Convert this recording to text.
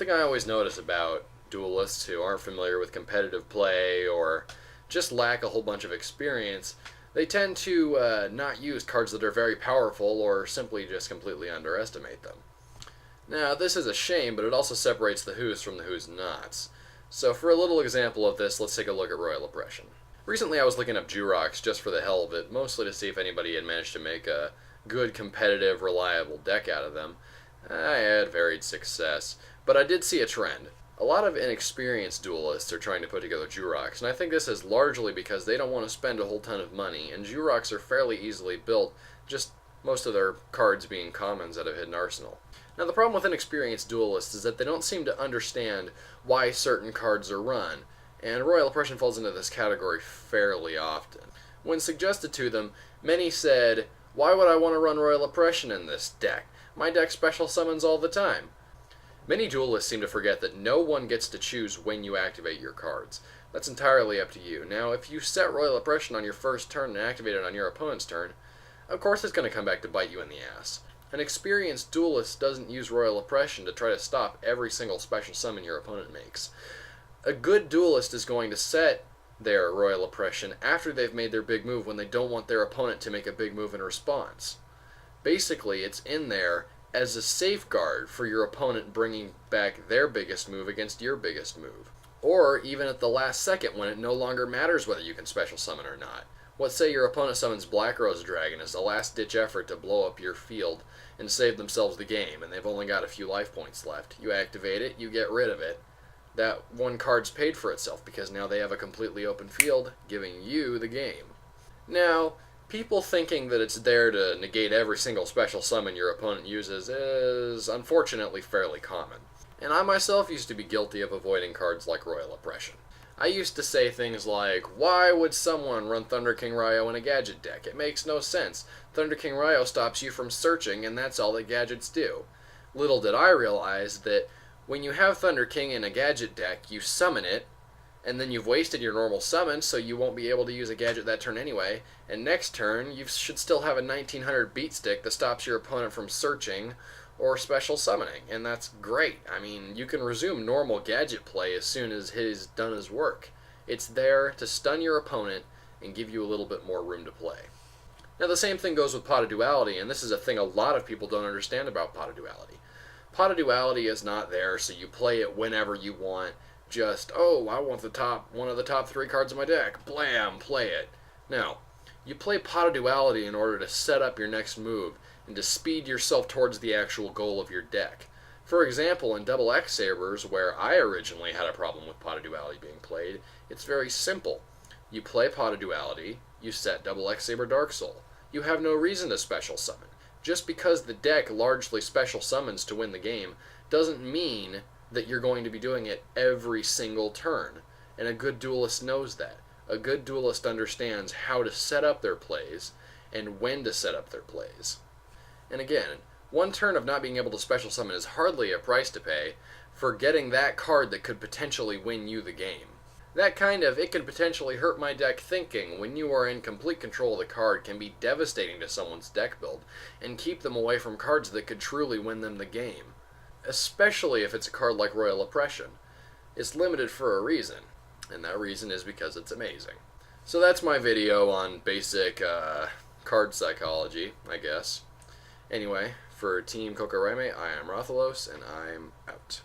Something I always notice about duelists who aren't familiar with competitive play or just lack a whole bunch of experience, they tend to not use cards that are very powerful or simply just completely underestimate them. Now, this is a shame, but it also separates the who's from the who's nots. So for a little example of this, let's take a look at Royal Oppression. Recently I was looking up Jurox just for the hell of it, mostly to see if anybody had managed to make a good, competitive, reliable deck out of them. I had varied success, but I did see a trend. A lot of inexperienced duelists are trying to put together Jurox, and I think this is largely because they don't want to spend a whole ton of money, and Jurox are fairly easily built, just most of their cards being commons out of Hidden Arsenal. Now the problem with inexperienced duelists is that they don't seem to understand why certain cards are run, and Royal Oppression falls into this category fairly often. When suggested to them, many said, "Why would I want to run Royal Oppression in this deck? My deck special summons all the time." Many duelists seem to forget that no one gets to choose when you activate your cards. That's entirely up to you. Now, if you set Royal Oppression on your first turn and activate it on your opponent's turn, of course it's going to come back to bite you in the ass. An experienced duelist doesn't use Royal Oppression to try to stop every single special summon your opponent makes. A good duelist is going to set their Royal Oppression after they've made their big move when they don't want their opponent to make a big move in response. Basically, it's in there as a safeguard for your opponent bringing back their biggest move against your biggest move. Or even at the last second when it no longer matters whether you can special summon or not. Let's say your opponent summons Black Rose Dragon as a last-ditch effort to blow up your field and save themselves the game, and they've only got a few life points left. You activate it, you get rid of it. That one card's paid for itself because now they have a completely open field, giving you the game. Now, people thinking that it's there to negate every single special summon your opponent uses is unfortunately fairly common. And I myself used to be guilty of avoiding cards like Royal Oppression. I used to say things like, "Why would someone run Thunder King Ryo in a gadget deck? It makes no sense. Thunder King Ryo stops you from searching, and that's all that gadgets do." Little did I realize that when you have Thunder King in a gadget deck, you summon it, and then you've wasted your normal summon, so you won't be able to use a gadget that turn anyway, and next turn you should still have a 1900 beat stick that stops your opponent from searching or special summoning, and that's great. I mean, you can resume normal gadget play as soon as he's done his work. It's there to stun your opponent and give you a little bit more room to play. Now the same thing goes with Pot of Duality, and this is a thing a lot of people don't understand about Pot of Duality. Pot of Duality is not there so you play it whenever you want. Just, oh, I want one of the top 3 cards in my deck. Blam, play it. No. You play Pot of Duality in order to set up your next move and to speed yourself towards the actual goal of your deck. For example, in Double X Sabers, where I originally had a problem with Pot of Duality being played, it's very simple. You play Pot of Duality, you set Double X Saber Dark Soul. You have no reason to special summon. Just because the deck largely special summons to win the game doesn't mean that you're going to be doing it every single turn. And a good duelist knows that. A good duelist understands how to set up their plays and when to set up their plays. And again, one turn of not being able to special summon is hardly a price to pay for getting that card that could potentially win you the game. That kind of, it could potentially hurt my deck thinking when you are in complete control of the card can be devastating to someone's deck build and keep them away from cards that could truly win them the game. Especially if it's a card like Royal Oppression. It's limited for a reason, and that reason is because it's amazing. So that's my video on basic card psychology, I guess. Anyway, for Team Kokoraime, I am Rathalos, and I'm out.